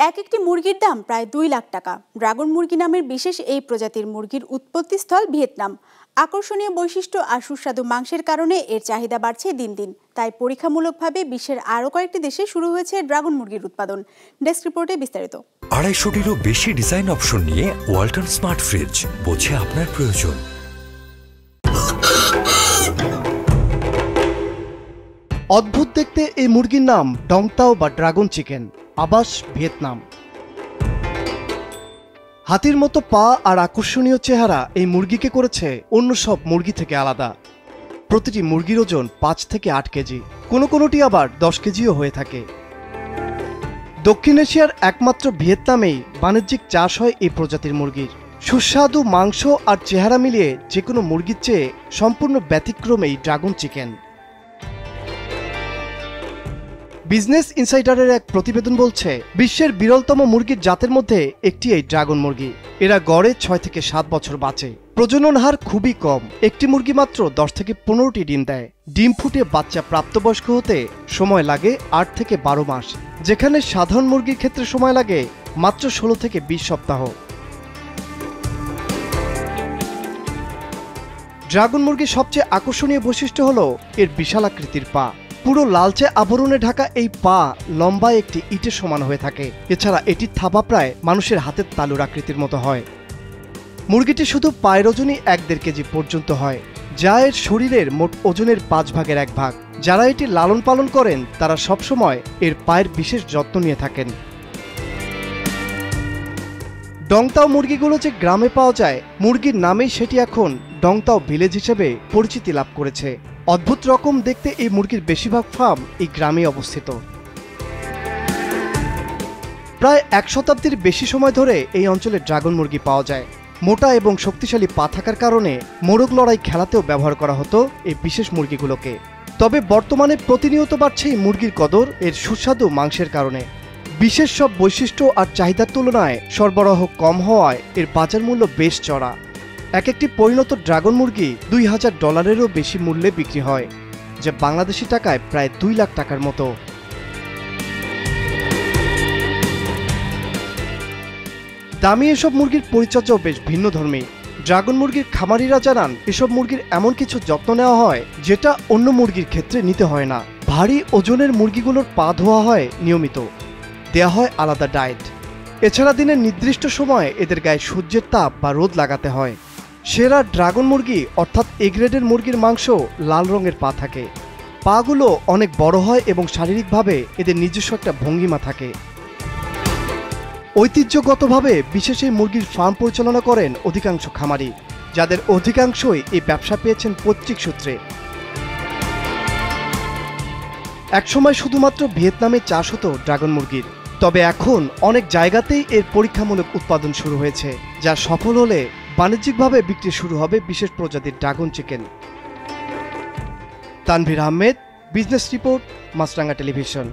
একটি মুরগির দাম প্রায় 2 লাখ টাকা। ড্রাগন মুরগি নামের বিশেষ এই প্রজাতির মুরগির উৎপত্তিস্থল ভিয়েতনাম। আকর্ষণীয় বৈশিষ্ট্য আর সুস্বাদু মাংসের কারণে এর চাহিদা বাড়ছে দিন দিন। তাই পরীক্ষামূলকভাবে বিশ্বের আরও কয়েকটি দেশে শুরু হয়েছে ড্রাগন মুরগির উৎপাদন। ডেস্ক রিপোর্টে বিস্তারিত। 250-টিরও বেশি ডিজাইন অপশন নিয়ে ওয়ালটন স্মার্ট ফ্রিজ, বোঝে আপনার প্রয়োজন। অদ্ভুত দেখতে এই মুরগির নাম ডংতাও বা ড্রাগন চিকেন। আবাস ভিয়েতনাম। হাতির মতো পা আর আকর্ষণীয় চেহারা এই মুরগিকে করেছে অন্য সব মুরগি থেকে আলাদা। প্রতিটি মুরগির ওজন 5 থেকে 8 কেজি, কোনোটি আবার 10 কেজিও হয়ে থাকে। দক্ষিণ এশিয়ার একমাত্র ভিয়েতনামেই বাণিজ্যিক চাষ হয় এই প্রজাতির মুরগির। সুস্বাদু মাংস আর চেহারা মিলিয়ে যে কোনো মুরগির চেয়ে সম্পূর্ণ ব্যতিক্রম এই ড্রাগন চিকেন। বিজনেস ইনসাইডারের এক প্রতিবেদন বলছে, বিশ্বের বিরলতম মুরগির জাতের মধ্যে একটি এই ড্রাগন মুরগি। এরা গড়ে 6 থেকে 7 বছর বাঁচে। প্রজনন হার খুবই কম। একটি মুরগি মাত্র 10 থেকে 15টি ডিম দেয়। ডিম ফুটে বাচ্চা প্রাপ্তবয়স্ক হতে সময় লাগে 8 থেকে 12 মাস, যেখানে সাধারণ মুরগির ক্ষেত্রে সময় লাগে মাত্র 16 থেকে 20 সপ্তাহ। ড্রাগন মুরগির সবচেয়ে আকর্ষণীয় বৈশিষ্ট্য হলো এর বিশাল আকৃতির পা। পুরো লালচে আবরণে ঢাকা এই পা লম্বায় একটি ইটের সমান হয়ে থাকে। এছাড়া এটির থাবা প্রায় মানুষের হাতের তালুর আকৃতির মতো হয়। মুরগিটি শুধু পায়ের ওজনই 1-1.5 কেজি পর্যন্ত হয়, যা এর শরীরের মোট ওজনের 5 ভাগের 1 ভাগ। যারা এটি লালন পালন করেন তারা সবসময় এর পায়ের বিশেষ যত্ন নিয়ে থাকেন। ডংতাও মুরগিগুলো যে গ্রামে পাওয়া যায়, মুরগির নামেই সেটি এখন ডংতাও ভিলেজ হিসেবে পরিচিতি লাভ করেছে। অদ্ভুত রকম দেখতে এই মুরগির বেশিরভাগ ফার্ম এই গ্রামে অবস্থিত। প্রায় 1 শতাব্দীর বেশি সময় ধরে এই অঞ্চলে ড্রাগন মুরগি পাওয়া যায়। মোটা এবং শক্তিশালী পা থাকার কারণে মোরগ লড়াই খেলাতেও ব্যবহার করা হতো এই বিশেষ মুরগিগুলোকে। তবে বর্তমানে প্রতিনিয়ত বাড়ছে এই মুরগির কদর এর সুস্বাদু মাংসের কারণে। বিশেষ সব বৈশিষ্ট্য আর চাহিদার তুলনায় সরবরাহ কম হওয়ায় এর বাজার মূল্য বেশ চড়া। একটি পরিণত ড্রাগন মুরগি $2000-এরও বেশি মূল্যে বিক্রি হয়, যা বাংলাদেশি টাকায় প্রায় 2 লাখ টাকার মতো। দামি এসব মুরগির পরিচর্যাও বেশ ভিন্নধর্মী। ড্রাগন মুরগির খামারিরা জানান, এসব মুরগির এমন কিছু যত্ন নেওয়া হয় যেটা অন্য মুরগির ক্ষেত্রে নিতে হয় না। ভারী ওজনের মুরগিগুলোর পা ধোয়া হয় নিয়মিত, দেয়া হয় আলাদা ডায়েট। এছাড়া দিনের নির্দিষ্ট সময়ে এদের গায়ে সূর্যের তাপ বা রোদ লাগাতে হয়। সেরা ড্রাগন মুরগি অর্থাৎ এ গ্রেডের মুরগির মাংস লাল রঙের পা থাকে। পাগুলো অনেক বড় হয় এবং শারীরিকভাবে এদের নিজস্ব একটা ভঙ্গিমা থাকে। ঐতিহ্যগতভাবে বিশেষ এই মুরগির ফার্ম পরিচালনা করেন অধিকাংশ খামারি, যাদের অধিকাংশই এই ব্যবসা পেয়েছেন পৈতৃক সূত্রে। একসময় শুধুমাত্র ভিয়েতনামে চাষ হতো ড্রাগন মুরগির, তবে এখন অনেক জায়গাতেই এর পরীক্ষামূলক উৎপাদন শুরু হয়েছে, যা সফল হলে বাণিজ্যিকভাবে বিক্রি শুরু হবে বিশেষ প্রজাতির dragon chicken. Tanvir Ahmed, business report, Maasranga television.